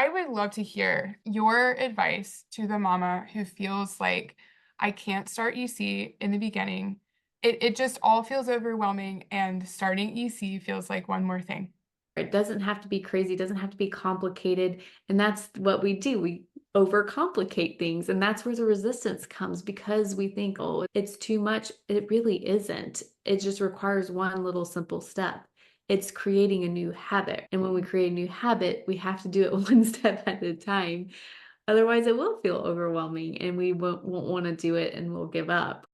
I would love to hear your advice to the mama who feels like I can't start EC in the beginning. It just all feels overwhelming, and starting EC feels like one more thing. It doesn't have to be crazy, it doesn't have to be complicated. And that's what we do. We overcomplicate things. And that's where the resistance comes because we think, oh, it's too much. It really isn't. It just requires one little simple step. It's creating a new habit. And when we create a new habit, we have to do it one step at a time. Otherwise, it will feel overwhelming and we won't want to do it and we'll give up.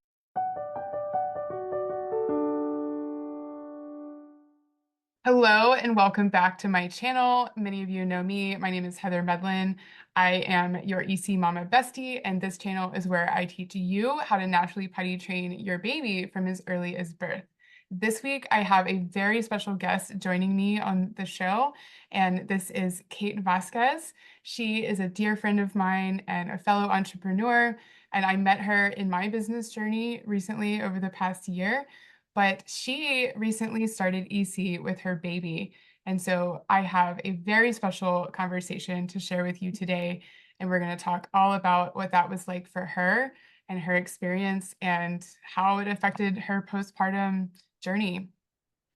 Hello and welcome back to my channel. Many of you know me. My name is Heather Medlin. I am your EC Mama Bestie, and this channel is where I teach you how to naturally potty train your baby from as early as birth. This week, I have a very special guest joining me on the show, and this is Kate Vazquez. She is a dear friend of mine and a fellow entrepreneur, and I met her in my business journey recently over the past year. But she recently started EC with her baby. And so I have a very special conversation to share with you today. And we're going to talk all about what that was like for her and her experience and how it affected her postpartum journey.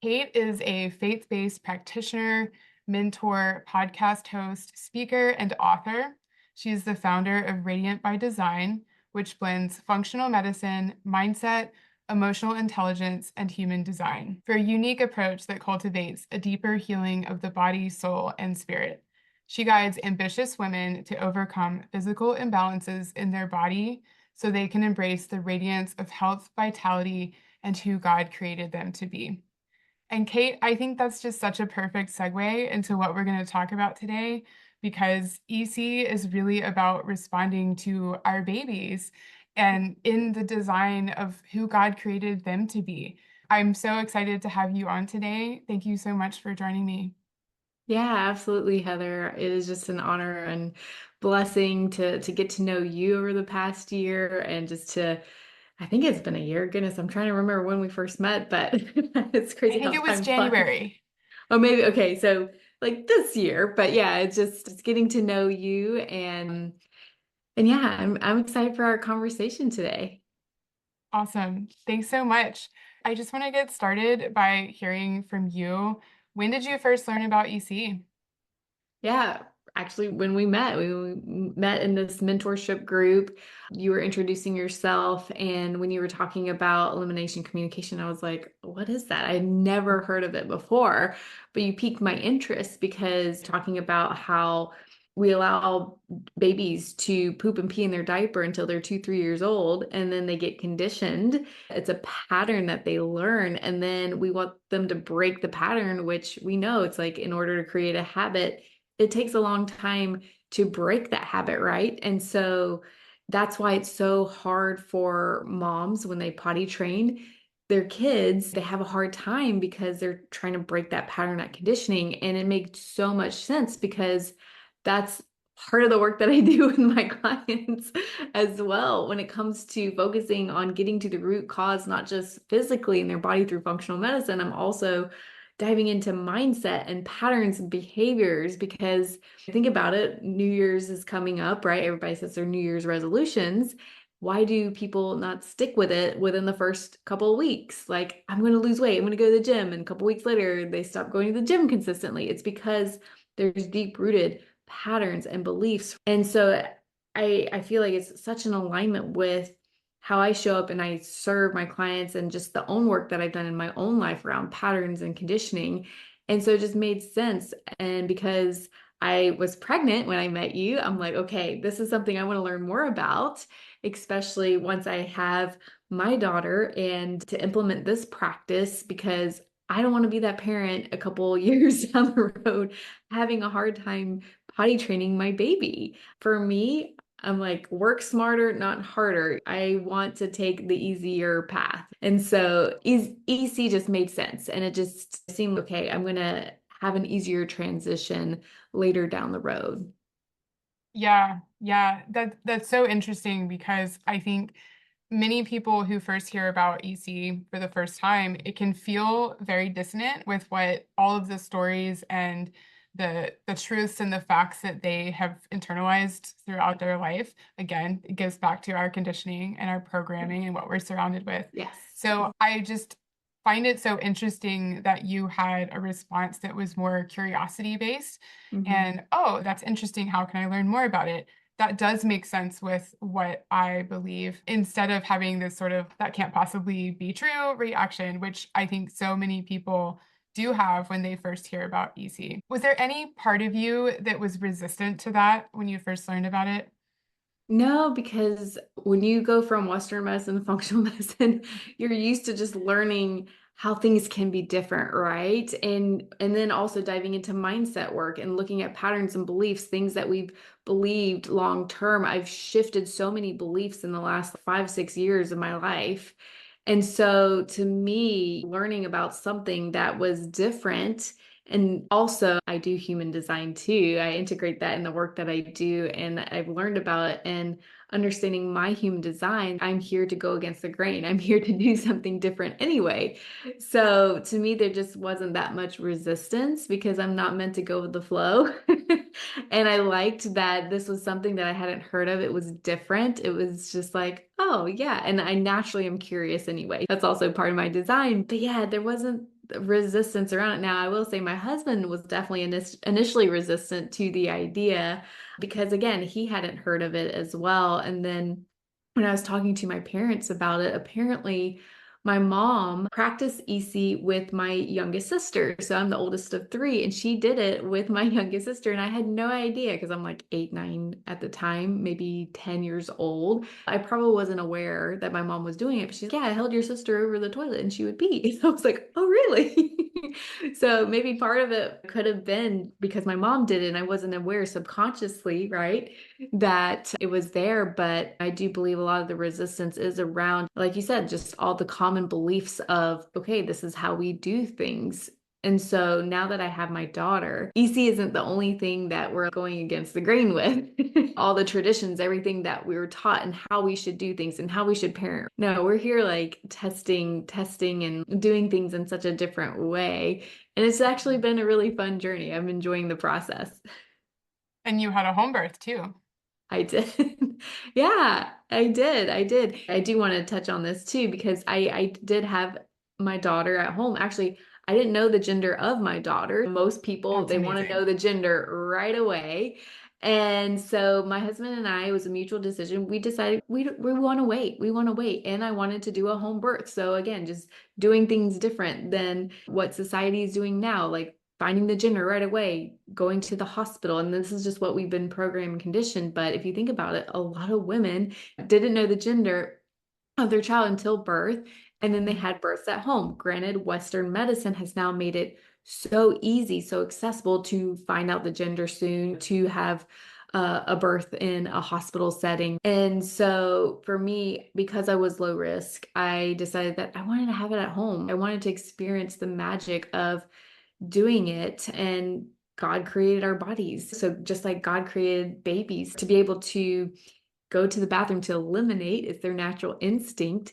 Kate is a faith-based practitioner, mentor, podcast host, speaker, and author. She's the founder of Radiant by Design, which blends functional medicine, mindset, emotional intelligence, and human design for a unique approach that cultivates a deeper healing of the body, soul, and spirit. She guides ambitious women to overcome physical imbalances in their body so they can embrace the radiance of health, vitality, and who God created them to be. And Kate, I think that's just such a perfect segue into what we're going to talk about today, because EC is really about responding to our babies and in the design of who God created them to be. I'm so excited to have you on today. Thank you so much for joining me. Yeah, absolutely, Heather. It is just an honor and blessing to get to know you over the past year and just to I think it's been a year. Goodness, I'm trying to remember when we first met, but it's I crazy think how it was time flies. January. Oh, maybe okay, so like this year, but yeah, it's getting to know you and yeah, I'm excited for our conversation today. Awesome. Thanks so much. I just want to get started by hearing from you. When did you first learn about EC? Yeah, actually, when we met in this mentorship group. You were introducing yourself, and when you were talking about elimination communication, I was like, what is that? I had never heard of it before, but you piqued my interest because talking about how we allow babies to poop and pee in their diaper until they're 2, 3 years old, and then they get conditioned. It's a pattern that they learn, and then we want them to break the pattern, which we know it's like in order to create a habit it takes a long time to break that habit, right? And so that's why it's so hard for moms when they potty train their kids. They have a hard time because they're trying to break that pattern, that conditioning. And it makes so much sense because that's part of the work that I do with my clients as well when it comes to focusing on getting to the root cause, not just physically in their body through functional medicine. I'm also diving into mindset and patterns and behaviors because think about it, New Year's is coming up, right? Everybody sets their New Year's resolutions. Why do people not stick with it within the first couple of weeks? Like, I'm going to lose weight, I'm going to go to the gym, and a couple of weeks later, they stop going to the gym consistently. It's because there's deep rooted patterns and beliefs. And so I feel like it's such an alignment with how I show up and I serve my clients and just the own work that I've done in my own life around patterns and conditioning. And so it just made sense. And because I was pregnant when I met you, I'm like, okay, this is something I want to learn more about, especially once I have my daughter and to implement this practice because I don't want to be that parent a couple years down the road having a hard time potty training my baby. For me, I'm like, work smarter, not harder. I want to take the easier path. And so EC just made sense. And it just seemed okay, I'm going to have an easier transition later down the road. Yeah, that's so interesting because I think many people who first hear about EC for the first time, it can feel very dissonant with what all of the stories and the truths and the facts that they have internalized throughout their life. Again, it goes back to our conditioning and our programming and what we're surrounded with. Yes. So I just find it so interesting that you had a response that was more curiosity based Mhm. and, oh, that's interesting. How can I learn more about it? That does make sense with what I believe instead of having this sort of that can't possibly be true reaction, which I think so many people do have when they first hear about EC. Was there any part of you that was resistant to that when you first learned about it? No, because when you go from Western medicine to functional medicine, you're used to just learning how things can be different, right? And then also diving into mindset work and looking at patterns and beliefs, things that we've believed long term. I've shifted so many beliefs in the last 5, 6 years of my life. And so to me, learning about something that was different, and also, I do human design too. I integrate that in the work that I do, and I've learned about it. And understanding my human design, I'm here to go against the grain. I'm here to do something different anyway. So to me, there just wasn't that much resistance because I'm not meant to go with the flow. And I liked that this was something that I hadn't heard of. It was different. It was just like, oh, yeah. And I naturally am curious anyway. That's also part of my design. But yeah, there wasn't resistance around it. Now, I will say my husband was definitely initially resistant to the idea because, again, he hadn't heard of it as well. And then when I was talking to my parents about it, apparently my mom practiced EC with my youngest sister. So I'm the oldest of three, and she did it with my youngest sister. And I had no idea because I'm like 8, 9 at the time, maybe 10 years old. I probably wasn't aware that my mom was doing it, but she's like, yeah, I held your sister over the toilet and she would pee. So I was like, oh, really? So maybe part of it could have been because my mom did it and I wasn't aware subconsciously, right? That it was there. But I do believe a lot of the resistance is around, like you said, just all the common beliefs of, okay, this is how we do things. And so now that I have my daughter, EC isn't the only thing that we're going against the grain with. All the traditions, everything that we were taught and how we should do things and how we should parent. No, we're here like testing and doing things in such a different way. And it's actually been a really fun journey. I'm enjoying the process. And you had a home birth too. I did. Yeah, I did. I did. I do want to touch on this too because I did have my daughter at home. Actually, I didn't know the gender of my daughter. Most people, That's they want to amazing. know the gender right away. And so my husband and I, it was a mutual decision. We decided we want to wait. We want to wait. And I wanted to do a home birth. So again, just doing things different than what society is doing now. Like finding the gender right away, going to the hospital. And this is just what we've been programmed and conditioned. But if you think about it, a lot of women didn't know the gender of their child until birth. And then they Mhm. had births at home. Granted, Western medicine has now made it so easy, so accessible to find out the gender soon, to have a birth in a hospital setting. And so for me, because I was low risk, I decided that I wanted to have it at home. I wanted to experience the magic of doing it. And God created our bodies. So just like God created babies to be able to go to the bathroom to eliminate, it's their natural instinct.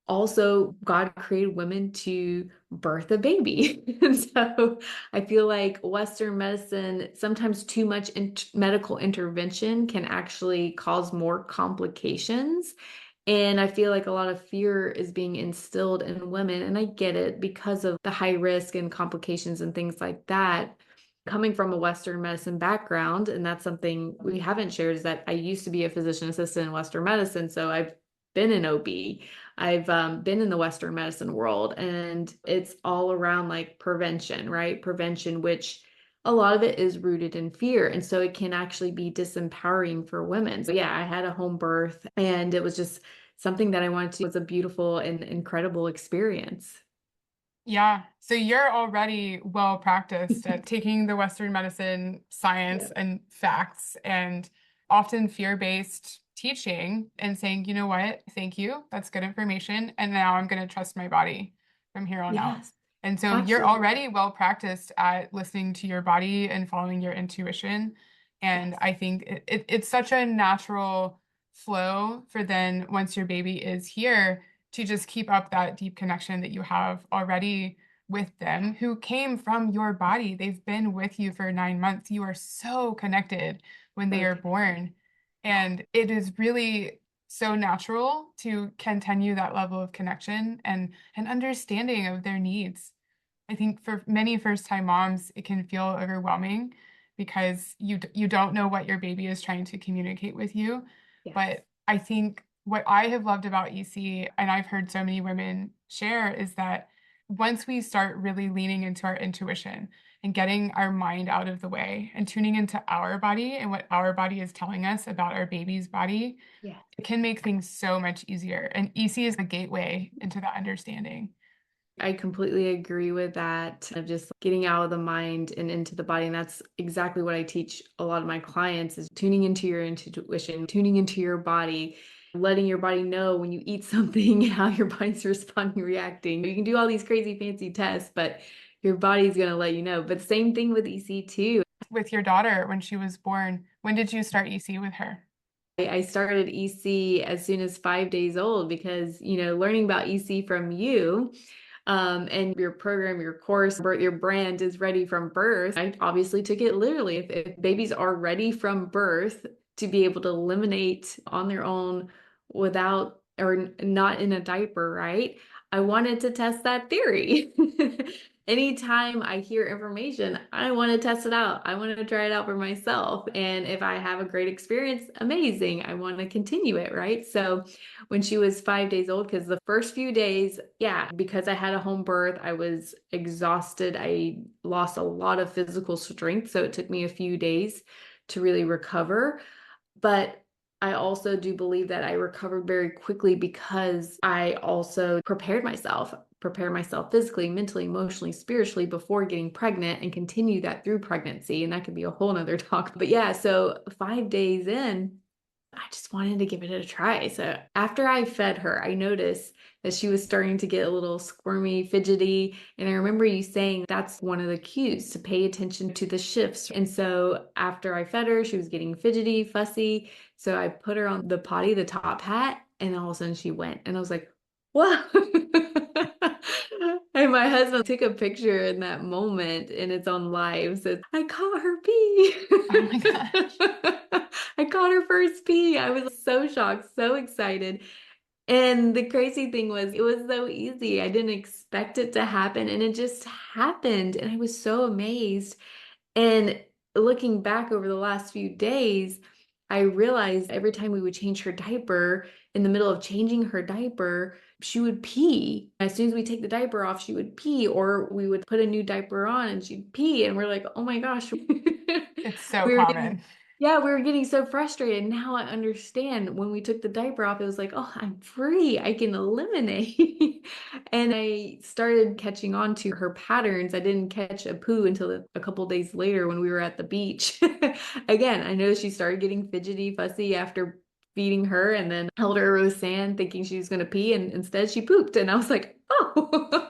Also, God created women to birth a baby. And so I feel like Western medicine, sometimes too much medical intervention can actually cause more complications. And I feel like a lot of fear is being instilled in women. And I get it because of the high risk and complications and things like that. Coming from a Western medicine background, and that's something we haven't shared, is that I used to be a physician assistant in Western medicine. So I've been in OB. I've been in the Western medicine world, and it's all around like prevention, right? Prevention, which a lot of it is rooted in fear. And so it can actually be disempowering for women. So, yeah, I had a home birth, and it was just something that I wanted to, it was a beautiful and incredible experience. Yeah. So you're already well practiced at taking the Western medicine science Yeah. and facts and often fear-based teaching and saying, you know what, thank you. That's good information. And now I'm going to trust my body from here on out. Yes, And so you're absolutely. already well practiced at listening to your body and following your intuition. And Yes. I think it's such a natural flow for then once your baby is here to just keep up that deep connection that you have already with them who came from your body. They've been with you for 9 months. You are so connected when they So are connected. born. Yeah. And it is really so natural to continue that level of connection and understanding of their needs. I think for many first-time moms, it can feel overwhelming because you don't know what your baby is trying to communicate with you. Yes. But I think what I have loved about EC, and I've heard so many women share, is that once we start really leaning into our intuition and getting our mind out of the way and tuning into our body and what our body is telling us about our baby's body, Yeah. it can make things so much easier. And EC is the gateway into that understanding. I completely agree with that of just getting out of the mind and into the body. And that's exactly what I teach a lot of my clients is tuning into your intuition, tuning into your body, letting your body know when you eat something, how your body's responding, reacting. You can do all these crazy fancy tests, but your body's going to let you know. But same thing with EC too. With your daughter when she was born, when did you start EC with her? I started EC as soon as 5 days old because, learning about EC from you, and your program, your course, your brand is ready from birth. I obviously took it literally. If babies are ready from birth to be able to eliminate on their own without or not in a diaper, right? I wanted to test that theory. Anytime I hear information, I want to test it out. I want to try it out for myself. And if I have a great experience, amazing. I want to continue it, right? So when she was 5 days old, because the first few days, yeah, because I had a home birth, I was exhausted. I lost a lot of physical strength. So it took me a few days to really recover. But I also do believe that I recovered very quickly because I also prepared myself physically, mentally, emotionally, spiritually before getting pregnant and continue that through pregnancy. And that could be a whole nother talk. But yeah, so 5 days in, I just wanted to give it a try. So after I fed her, I noticed that she was starting to get a little squirmy, fidgety. And I remember you saying that's one of the cues to pay attention to the shifts. And so after I fed her, she was getting fidgety, fussy. So I put her on the potty, the top hat, and all of a sudden she went. And I was like, wow. And my husband took a picture in that moment and it's on live. Says, I caught her pee. Oh my gosh. I caught her first pee. I was so shocked, so excited. And the crazy thing was, it was so easy. I didn't expect it to happen, and it just happened. And I was so amazed. And looking back over the last few days, I realized every time we would change her diaper, in the middle of changing her diaper, she would pee. As soon as we take the diaper off, she would pee, or we would put a new diaper on and she'd pee. And we're like, oh my gosh. It's so We were getting, common. yeah, we were getting so frustrated. Now I understand when we took the diaper off, it was like, oh, I'm free. I can eliminate. And I started catching on to her patterns. I didn't catch a poo until a couple days later when we were at the beach. Again, I know she started getting fidgety, fussy after feeding her and then held her with sand thinking she was going to pee and instead she pooped. And I was like, oh,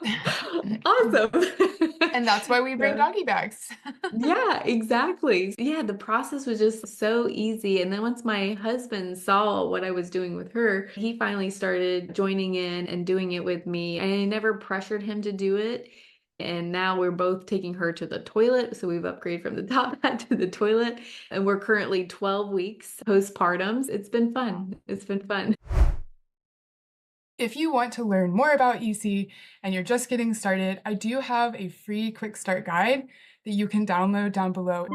awesome. And that's why we bring So, doggy bags. yeah, exactly. Yeah, the process was just so easy. And then once my husband saw what I was doing with her, he finally started joining in and doing it with me. I never pressured him to do it. And now we're both taking her to the toilet. So we've upgraded from the top hat to the toilet. And we're currently 12 weeks postpartums. It's been fun. It's been fun. If you want to learn more about EC and you're just getting started, I do have a free quick start guide that you can download down below.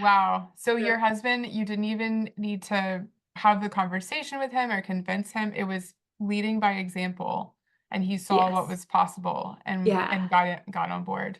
Wow. So Yeah. your husband, you didn't even need to have the conversation with him or convince him. It was leading by example, and he saw what Yes. was possible Yeah. and got on board.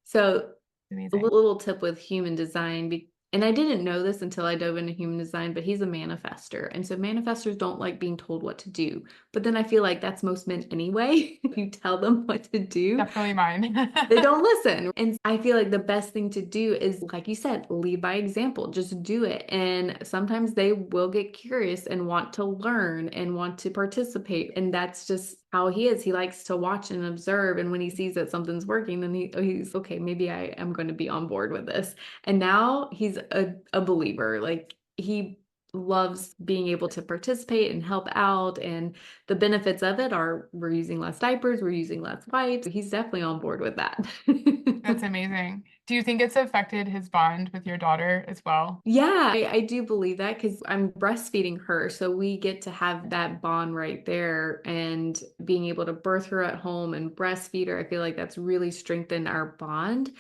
So a Amazing. little tip with human design, and I didn't know this until I dove into human design, but he's a manifester. And so manifestors don't like being told what to do. But then I feel like that's most men anyway. If you tell them what to do, Definitely mine. they don't listen. And I feel like the best thing to do is, like you said, lead by example. Just do it. And sometimes they will get curious and want to learn and want to participate. And that's just how he is. He likes to watch and observe. And when he sees that something's working, then he's okay, maybe I am going to be on board with this. And now he's a believer. Like he loves being able to participate and help out. And the benefits of it are we're using less diapers, we're using less wipes. He's definitely on board with that. That's amazing. Do you think it's affected his bond with your daughter as well? Yeah, I do believe that because I'm breastfeeding her. So we get to have that bond right there and being able to birth her at home and breastfeed her. I feel like that's really strengthened our bond.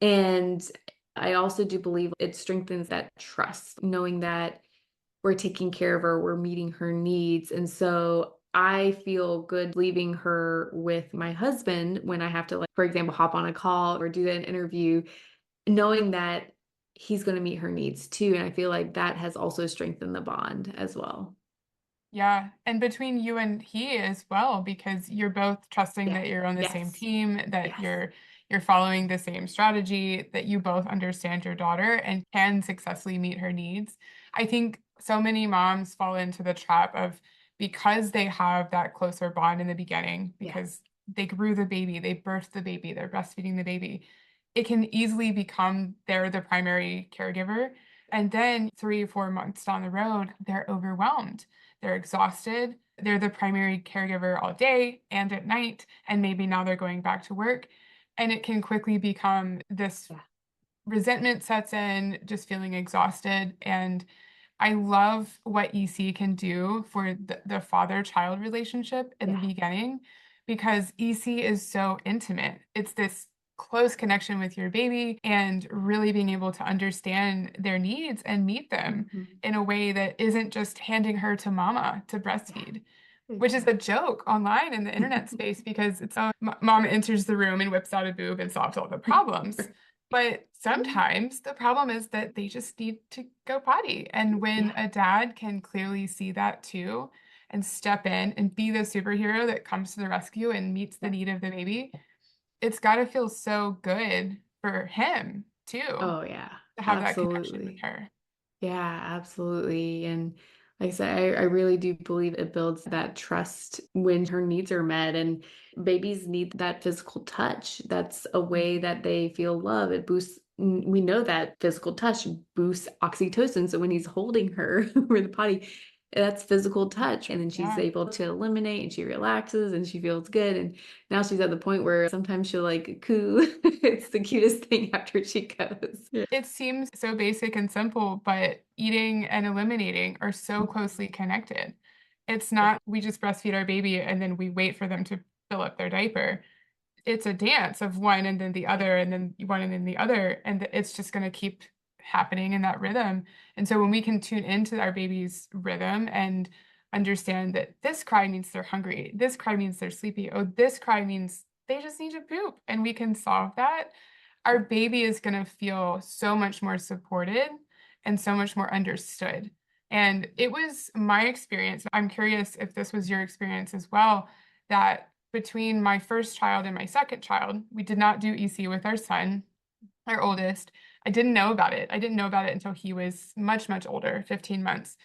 And I also do believe it strengthens that trust, knowing that we're taking care of her, we're meeting her needs. And so I feel good leaving her with my husband when I have to, like, for example, hop on a call or do an interview, knowing that he's going to meet her needs too. And I feel like that has also strengthened the bond as well. Yeah, and between you and he as well, because you're both trusting Yeah. that you're on the same Yes. team, that Yes. you're following the same strategy, that you both understand your daughter and can successfully meet her needs. I think so many moms fall into the trap of because they have that closer bond in the beginning, Yeah. because they grew the baby, they birthed the baby, they're breastfeeding the baby, it can easily become they're the primary caregiver. And then 3 or 4 months down the road, they're overwhelmed, they're exhausted. They're the primary caregiver all day and at night, and maybe now they're going back to work. And it can quickly become this Yeah. resentment sets in, just feeling exhausted. And I love what EC can do for the father-child relationship in the Yeah. beginning because EC is so intimate. It's this close connection with your baby and really being able to understand their needs and meet them Mhm. in a way that isn't just handing her to mama to Yeah. breastfeed, which is a Exactly. joke online in the internet space because it's mom enters the room and whips out a boob and solves all the problems. But sometimes the problem is that they just need to go potty. And when Yeah. a dad can clearly see that too and step in and be the superhero that comes to the rescue and meets the Yeah. need of the baby, it's got to feel so good for him too Oh, yeah. to have that connection with Absolutely. her. Yeah, absolutely. And like I said, I really do believe it builds that trust when her needs are met. And babies need that physical touch. That's a way Mhm. that they feel love. It boosts, we know that physical touch boosts oxytocin. So when he's holding her over the potty, that's physical touch. And then she's Yeah. able to eliminate and she relaxes and she feels good. And now she's at the point where sometimes she'll like coo. It's the cutest thing after she goes. Yeah. It seems so basic and simple, but eating and eliminating are so closely connected. It's Yeah. not we just breastfeed our baby and then we wait for them to fill up their diaper. It's a dance of one and then the Yeah. other and then one and then the other, and it's just going to keep happening in that rhythm. And so when we can tune into our baby's rhythm and understand that this cry means they're hungry, this cry means they're sleepy, oh, this cry means they just need to poop, and we can solve that, our baby is going to feel so much more supported and so much more understood. And it was my experience. I'm curious if this was your experience as well, that between my first child and my second child, we did not do EC with our son, our oldest. I didn't know about it. I didn't know about it until he was much, much older, 15 months.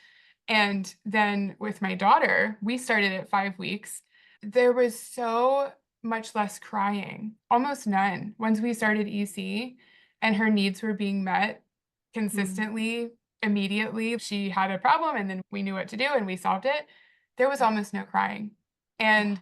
And then with my daughter, we started at 5 weeks. There was so much less crying, almost none, once we started EC and her needs were being met Mm. consistently, immediately. She had a problem and then we knew what to do and we solved it. There was Yeah. almost no crying. Yeah. And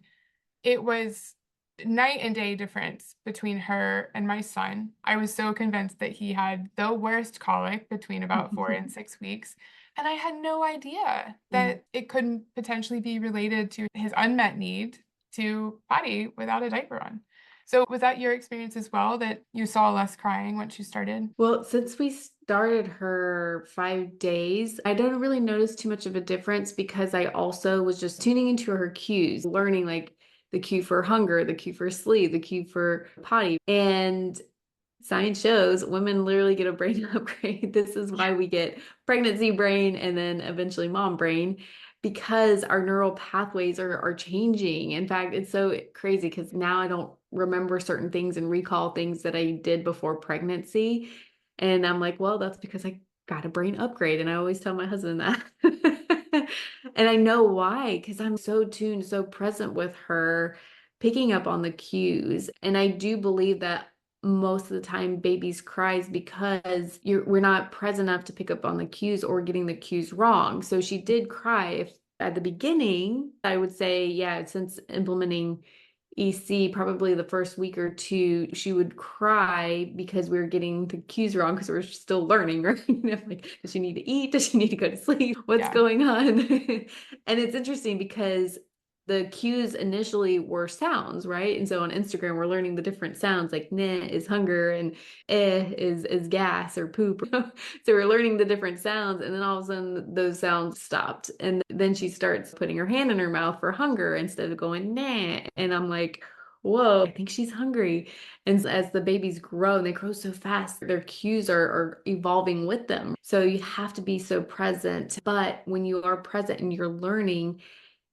it was night and day difference between her and my son. I was so convinced that he had the worst colic between about 4 and 6 weeks. And I had no idea Mm. that it couldn't potentially be related to his unmet need to potty without a diaper on. So, was that your experience as well, that you saw less crying once you started? Well, since we started her 5 days, I don't really notice too much of a difference because I also was just tuning into her cues, learning like the cue for hunger, the cue for sleep, the cue for potty. And science shows women literally get a brain upgrade. This is why we get pregnancy brain and then eventually mom brain because our neural pathways are changing. In fact, it's so crazy because now I don't remember certain things and recall things that I did before pregnancy. And I'm like, well, that's because I got a brain upgrade. And I always tell my husband that. And I know why, because I'm so tuned, so present with her, picking up on the cues. And I do believe that most of the time babies cries because we're not present enough to pick up on the cues or getting the cues wrong. So she did cry. If at the beginning, I would say, yeah, since implementing EC, probably the first week or two, she would cry because we were getting the cues wrong because we are still learning, right? Like, does she need to eat? Does she need to go to sleep? What's Yeah. going on? And it's interesting because the cues initially were sounds, right? And so on Instagram, we're learning the different sounds, like "neh" is hunger and is gas or poop. So we're learning the different sounds, and then all of a sudden those sounds stopped. And then she starts putting her hand in her mouth for hunger instead of going "nah." And I'm like, whoa, I think she's hungry. And as the babies grow, and they grow so fast, their cues are evolving with them. So you have to be so present. But when you are present and you're learning,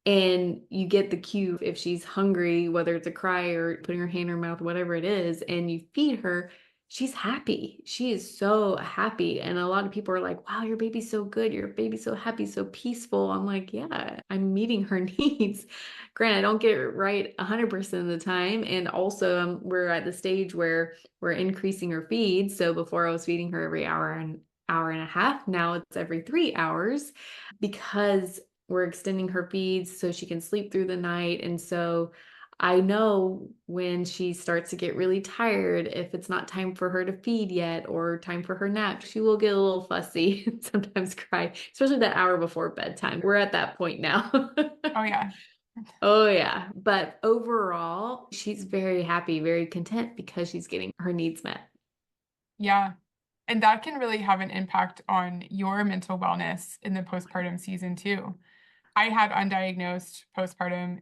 and you get the cue if she's hungry, whether it's a cry or putting her hand in her mouth, whatever it is, and you feed her, she's happy. She is so happy. And a lot of people are like, wow, your baby's so good. Your baby's so happy, so peaceful. I'm like, yeah, I'm meeting her needs. Granted, I don't get it right 100% of the time. And also, we're at the stage where we're increasing her feed. So before I was feeding her every hour and a half. Now it's every 3 hours because we're extending her feeds so she can sleep through the night. And so I know when she starts to get really tired, if it's not time for her to feed yet or time for her nap, she will get a little fussy and sometimes cry, especially that hour before bedtime. We're at that point now. Oh, yeah. Oh, yeah. But overall, she's very happy, very content because she's getting her needs met. Yeah. And that can really have an impact on your mental wellness in the postpartum season too. I had undiagnosed postpartum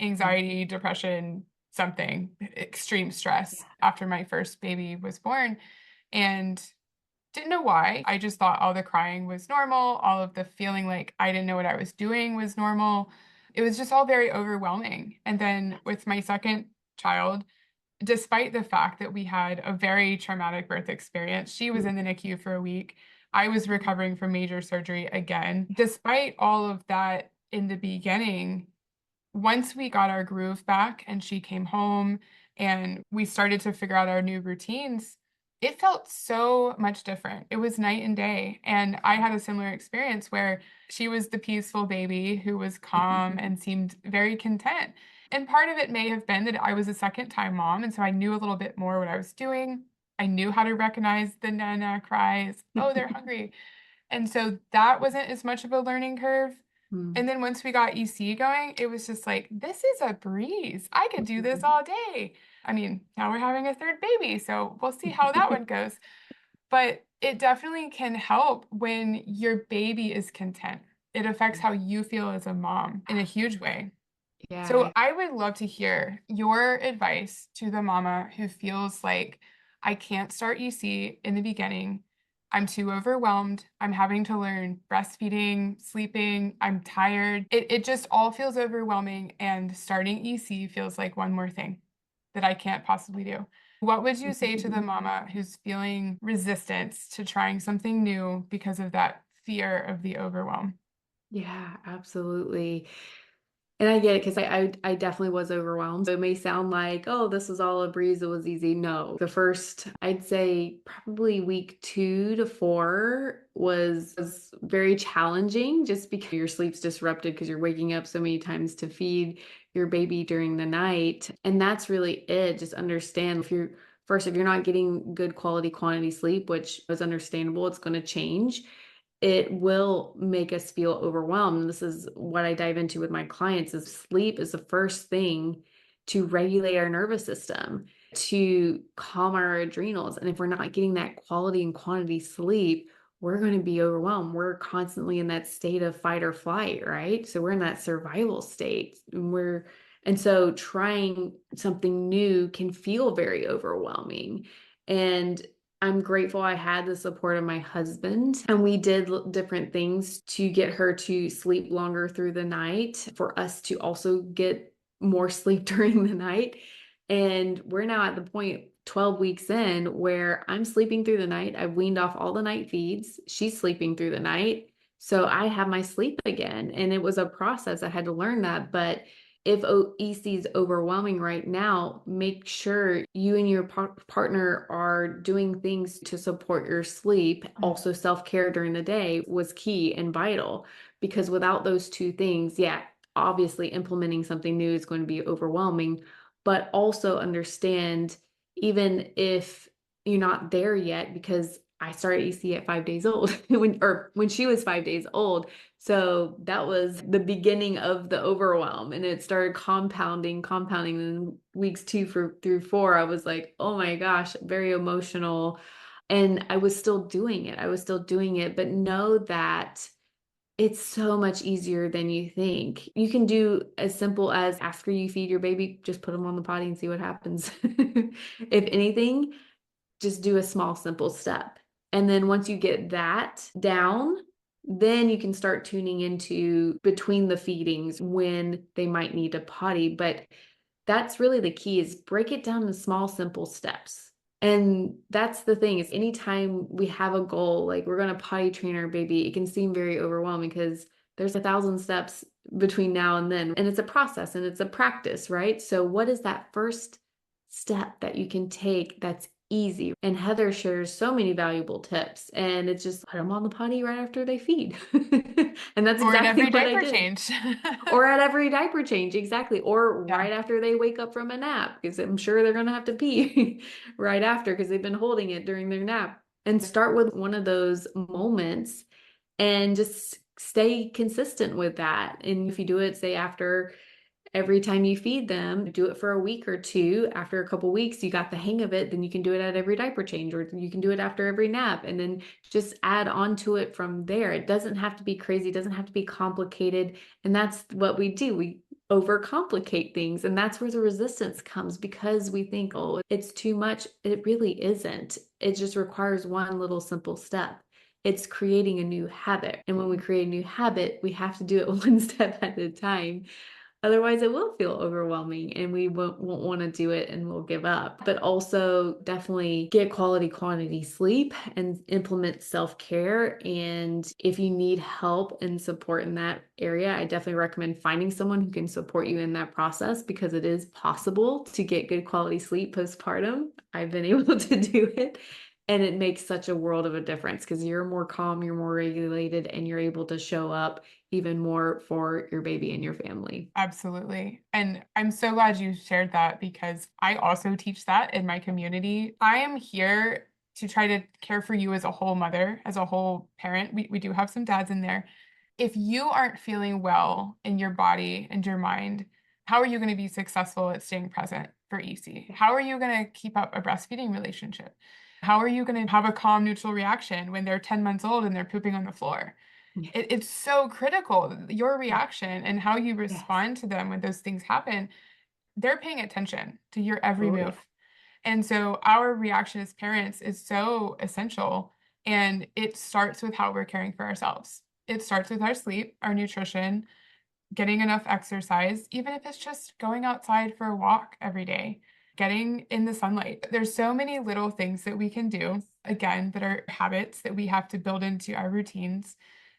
anxiety, depression, something, extreme stress after my first baby was born, and didn't know why. I just thought all the crying was normal, all of the feeling like I didn't know what I was doing was normal. It was just all very overwhelming. And then with my second child, despite the fact that we had a very traumatic birth experience, she was in the NICU for a week. I was recovering from major surgery again. Despite all of that in the beginning, once we got our groove back and she came home and we started to figure out our new routines, it felt so much different. It was night and day. And I had a similar experience where she was the peaceful baby who was calm and seemed very content. And part of it may have been that I was a second time mom. And so I knew a little bit more what I was doing. I knew how to recognize the nana cries. Oh, they're hungry. And so that wasn't as much of a learning curve. And then once we got EC going, it was just like, this is a breeze. I could do this all day. I mean, now we're having a third baby, so we'll see how that one goes. But it definitely can help when your baby is content. It affects how you feel as a mom in a huge way. So Yeah. I would love to hear your advice to the mama who feels like I can't start EC in the beginning. I'm too overwhelmed. I'm having to learn breastfeeding, sleeping. I'm tired. It just all feels overwhelming. And starting EC feels like one more thing that I can't possibly do. What would you say to the mama who's feeling resistance to trying something new because of that fear of the overwhelm? Yeah, absolutely. And I get it because I definitely was overwhelmed. So it may sound like, oh, this was all a breeze, it was easy. No, the first, I'd say probably week 2 to 4 was very challenging just because your sleep's disrupted because you're waking up so many times to feed your baby during the night. And that's really it. Just understand if you're not getting good quality quantity sleep, which is understandable, it's going to change, it will make us feel overwhelmed. This is what I dive into with my clients is sleep is the first thing to regulate our nervous system, to calm our adrenals. And if we're not getting that quality and quantity sleep, we're going to be overwhelmed. We're constantly in that state of fight or flight, right? So we're in that survival state. And so trying something new can feel very overwhelming. And I'm grateful I had the support of my husband, and we did different things to get her to sleep longer through the night, for us to also get more sleep during the night. And we're now at the point 12 weeks in where I'm sleeping through the night. I've weaned off all the night feeds. She's sleeping through the night. So I have my sleep again. And it was a process. I had to learn that, but if EC is overwhelming right now, make sure you and your partner are doing things to support your sleep. Mhm. Also, self-care during the day was key and vital, because without those two things, yeah, obviously implementing something new is going to be overwhelming, but also understand, even if you're not there yet, because I started EC at 5 days old when she was 5 days old. So that was the beginning of the overwhelm, and it started compounding. And weeks through 4, I was like, oh my gosh, very emotional. And I was still doing it. I was still doing it, but know that it's so much easier than you think. You can do as simple as, after you feed your baby, just put them on the potty and see what happens. If anything, just do a small, simple step. And then once you get that down, then you can start tuning into between the feedings when they might need a potty. But that's really the key, is break it down in small, simple steps. And that's the thing, is anytime we have a goal, like we're going to potty train our baby, it can seem very overwhelming because there's 1,000 steps between now and then. And it's a process and it's a practice, right? So what is that first step that you can take that's easy? And Heather shares so many valuable tips, and it's just put them on the potty right after they feed. And that's Or in exactly every what I diaper did. change. Or at every diaper change, exactly. Or Yeah. right after they wake up from a nap, because I'm sure they're going to have to pee right after, because they've been holding it during their nap. And start with one of those moments and just stay consistent with that. And if you do it, say, after every time you feed them, do it for a week or two. After a couple weeks, you got the hang of it, then you can do it at every diaper change, or you can do it after every nap, and then just add on to it from there. It doesn't have to be crazy, it doesn't have to be complicated. And that's what we do. We overcomplicate things, and that's where the resistance comes, because we think, oh, it's too much. It really isn't. It just requires one little simple step. It's creating a new habit. And when we create a new habit, we have to do it one step at a time. Otherwise, it will feel overwhelming and we won't want to do it, and we'll give up. But also, definitely get quality quantity sleep and implement self-care. And if you need help and support in that area, I definitely recommend finding someone who can support you in that process, because it is possible to get good quality sleep postpartum. I've been able to do it. And it makes such a world of a difference, because you're more calm, you're more regulated, and you're able to show up even more for your baby and your family. Absolutely. And I'm so glad you shared that, because I also teach that in my community. I am here to try to care for you as a whole mother, as a whole parent. We do have some dads in there. If you aren't feeling well in your body and your mind, how are you going to be successful at staying present for EC? How are you going to keep up a breastfeeding relationship? How are you going to have a calm, neutral reaction when they're 10 months old and they're pooping on the floor? It's so critical. Your reaction and how you Yes. respond to them when those things happen, they're paying attention to your every Oh, yeah. move. And so our reaction as parents is so essential. And it starts with how we're caring for ourselves. It starts with our sleep, our nutrition, getting enough exercise, even if it's just going outside for a walk every day, getting in the sunlight. There's so many little things that we can do, again, that are habits that we have to build into our routines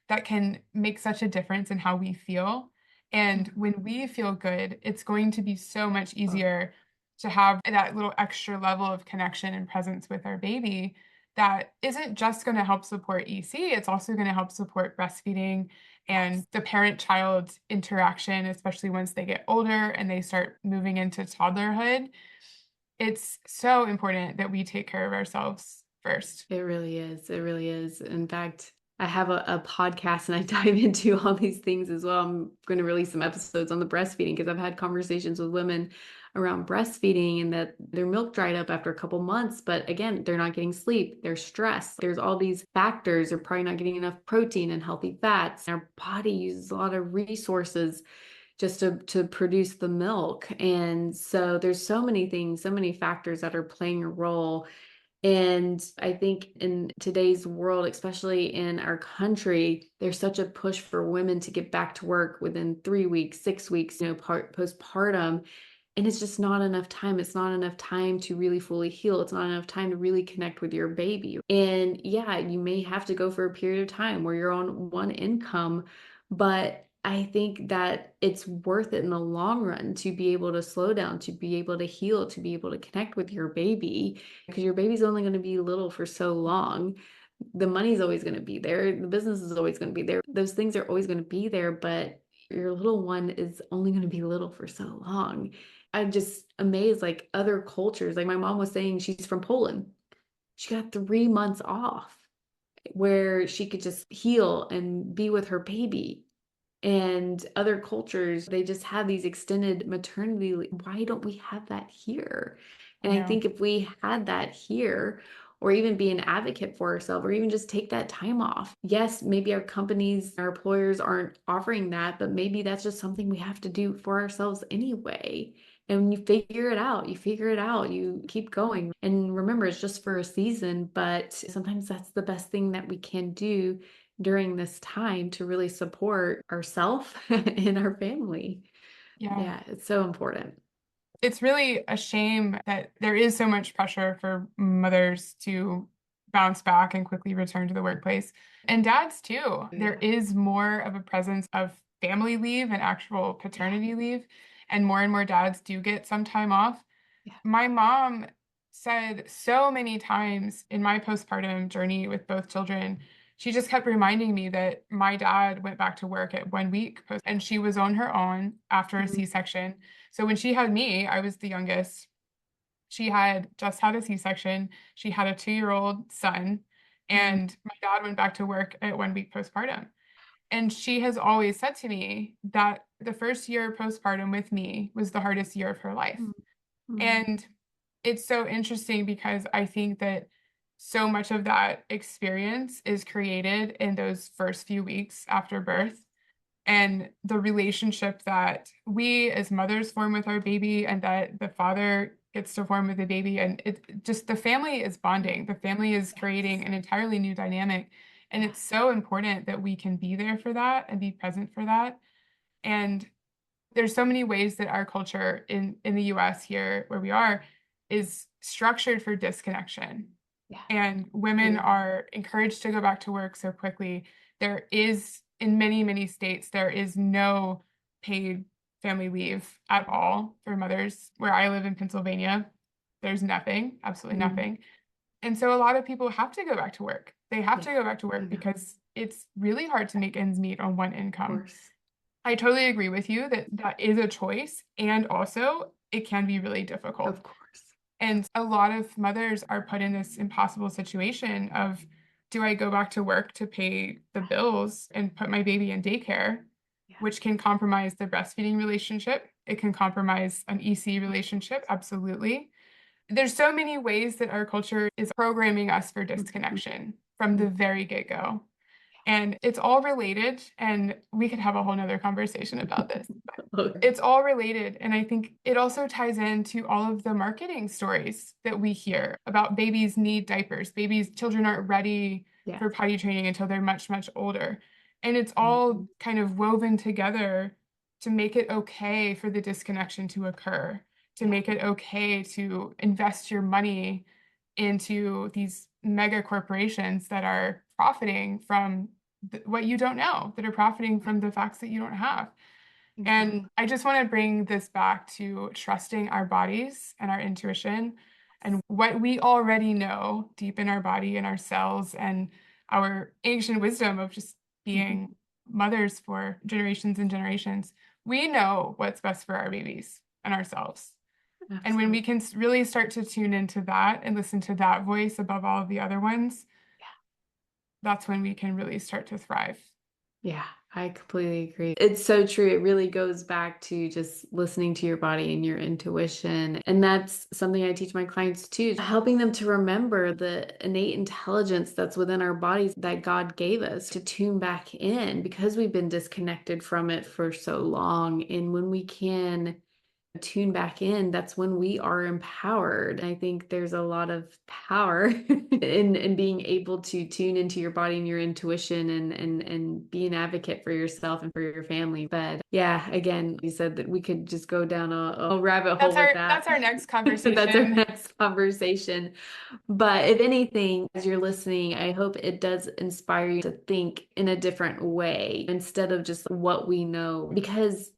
that can make such a difference in how we feel. And when we feel good, it's going to be so much easier to have that little extra level of connection and presence with our baby that isn't just going to help support EC, it's also going to help support breastfeeding and Yes. the parent-child interaction, especially once they get older and they start moving into toddlerhood. It's so important that we take care of ourselves first. It really is. It really is. In fact, I have a podcast and I dive into all these things as well. I'm going to release some episodes on the breastfeeding, because I've had conversations with women around breastfeeding, and that their milk dried up after a couple months. But again, they're not getting sleep, they're stressed. There's all these factors. They're probably not getting enough protein and healthy fats. Our body uses a lot of resources just to produce the milk. And so there's so many things, so many factors that are playing a role. And I think in today's world, especially in our country, there's such a push for women to get back to work within 3 weeks, 6 weeks, postpartum. And it's just not enough time. It's not enough time to really fully heal. It's not enough time to really connect with your baby. And yeah, you may have to go for a period of time where you're on one income, but I think that it's worth it in the long run to be able to slow down, to be able to heal, to be able to connect with your baby, because your baby's only going to be little for so long. The money's always going to be there. The business is always going to be there. Those things are always going to be there, but your little one is only going to be little for so long. I'm just amazed, like other cultures. Like my mom was saying, she's from Poland. She got 3 months off where she could just heal and be with her baby. And other cultures, they just have these extended maternity leave. Why don't we have that here? I And I know. think if we had that here, or even be an advocate for ourselves, or even just take that time off. Yes, maybe our companies, our employers aren't offering that, but maybe that's just something we have to do for ourselves anyway. And you figure it out, you figure it out, you keep going. And remember, it's just for a season, but sometimes that's the best thing that we can do during this time to really support ourselves and our family. Yeah. Yeah, it's so important. It's really a shame that there is so much pressure for mothers to bounce back and quickly return to the workplace. And dads too. There Yeah. is more of a presence of family leave and actual Yeah. paternity leave, and more dads do get some time off. Yeah. My mom said so many times in my postpartum journey with both children, she just kept reminding me that my dad went back to work at 1 week post, and she was on her own after a Mhm. C-section. So when she had me, I was the youngest. She had just had a C-section. She had a 2-year-old son, Mhm. and my dad went back to work at 1 week postpartum. And she has always said to me that the first year postpartum with me was the hardest year of her life. Mhm. And it's so interesting because I think that so much of that experience is created in those first few weeks after Yes. birth, and the relationship that we as mothers form with our baby and that the father gets to form with the baby. And it just the family is bonding. The family is creating Yes. an entirely new dynamic. And Yeah. it's so important that we can be there for that and be present for that. And there's so many ways that our culture in the US here where we are is structured for disconnection, Yeah. and women Really. are encouraged to go back to work so quickly. There is, in many, many states, there is no paid family leave at all for mothers. Where I live in Pennsylvania, there's nothing, absolutely Mhm. nothing. And so a lot of people have to go back to work. They have to Yeah. go back to I work know. because it's really hard to make ends meet on one Of income. course. I totally agree with you that that is a choice, and also it can be really difficult. Of course. And a lot of mothers are put in this impossible situation of, do I go back to work to pay the bills and put my baby in daycare, Yeah. which can compromise the breastfeeding relationship? It can compromise an EC Of relationship, course. absolutely. There's so many ways that our culture is programming us for Mhm. disconnection from the Mhm. very get-go. And it's all related, and we could have a whole nother conversation about this. Okay. It's all related. And I think it also ties into all of the marketing stories that we hear about babies need diapers. Children aren't ready Yeah. for potty training until they're much, much older. And it's all Mhm. kind of woven together to make it okay for the disconnection to occur, to Yeah. make it okay to invest your money into these mega corporations that are profiting from what you don't know, that are profiting Yeah. from the facts that you don't have. And Exactly. I just want to bring this back to trusting our bodies and our intuition and what we already know deep in our body and our cells and our ancient wisdom of just Mhm. being mothers for generations and generations. We know what's best for our babies and ourselves. And when we Absolutely. can really start to tune into that and listen to that voice above all of the other ones, that's when we can really start to thrive. Yeah, I completely agree. It's so true. It really goes back to just listening to your body and your intuition. And that's something I teach my clients too, helping them to remember the innate intelligence that's within our bodies that God gave us to tune back in because we've been disconnected from it for so long. And when we can tune back in, that's when we are empowered. I think there's a lot of power in being able to tune into your body and your intuition and be an advocate for yourself and for your family. But yeah, again, you said that we could just go down a rabbit hole with that. That's our next That's our conversation. next conversation. But if anything, as you're listening, I hope it does inspire you to think in a different way instead of just what we know, because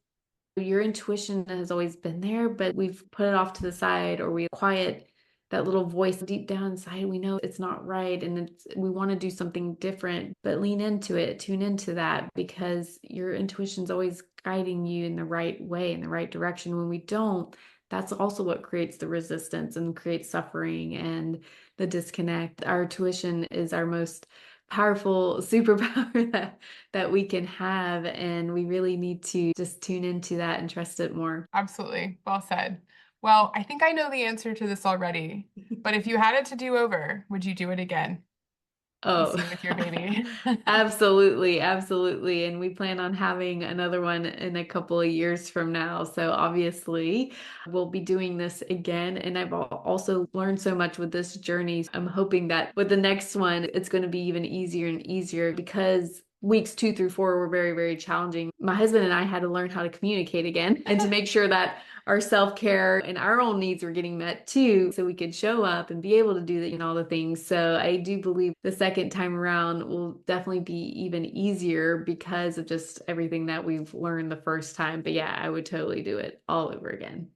your intuition has always been there, but we've put it off to the side, or we quiet that little voice deep down inside. We know it's not right and we want to do something different, but lean into it, tune into that, because your intuition's always guiding you in the right way, in the right direction. When we don't, that's also what creates the resistance and creates suffering and the disconnect. Our intuition is our most powerful superpower that we can have, and we really need to just tune into that and trust it more. Absolutely. Well said. Well, I think I know the answer to this already, but if you had it to do over, would you do it again? Oh, EC with your baby. absolutely, absolutely. And we plan on having another one in a couple of years from now. So obviously, we'll be doing this again. And I've also learned so much with this journey. I'm hoping that with the next one, it's going to be even easier and easier, because weeks 2 through 4 were very, very challenging. My husband and I had to learn how to communicate again and to make sure that our self-care and our own needs were getting met too, so we could show up and be able to do that and all the things. So I do believe the second time around will definitely be even easier because of just everything that we've learned the first time. But yeah, I would totally do it all over again.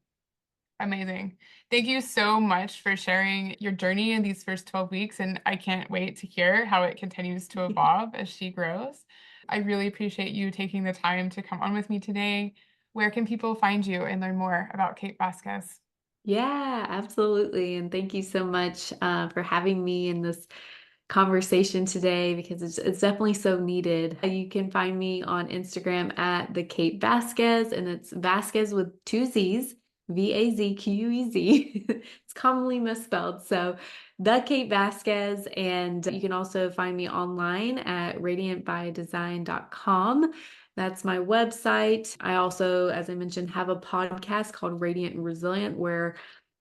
Amazing. Thank you so much for sharing your journey in these first 12 weeks, and I can't wait to hear how it continues to evolve as she grows. I really appreciate you taking the time to come on with me today. Where can people find you and learn more about Kate Vasquez? Yeah, absolutely. And thank you so much for having me in this conversation today, because it's definitely so needed. You can find me on Instagram at the Kate Vasquez, and it's Vasquez with two Z's, Vazquez. It's commonly misspelled. So the Kate Vasquez. And you can also find me online at radiantbydesign.com. That's my website. I also, as I mentioned, have a podcast called Radiant and Resilient, where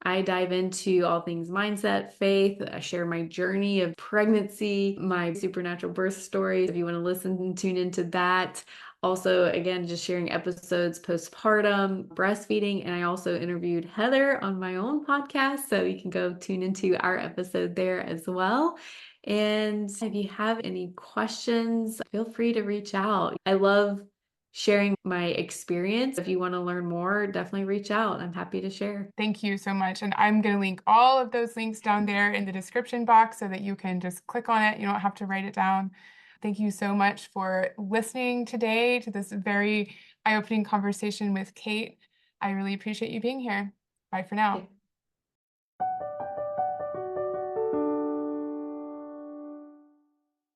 I dive into all things mindset, faith. I share my journey of pregnancy, my supernatural birth stories. If you want to listen and tune into that. Also, again, just sharing episodes postpartum, breastfeeding. And I also interviewed Heather on my own podcast. So you can go tune into our episode there as well. And if you have any questions, feel free to reach out. I love sharing my experience. If you want to learn more, definitely reach out. I'm happy to share. Thank you so much. And I'm going to link all of those links down there in the description box so that you can just click on it. You don't have to write it down. Thank you so much for listening today to this very eye-opening conversation with Kate. I really appreciate you being here. Bye for now.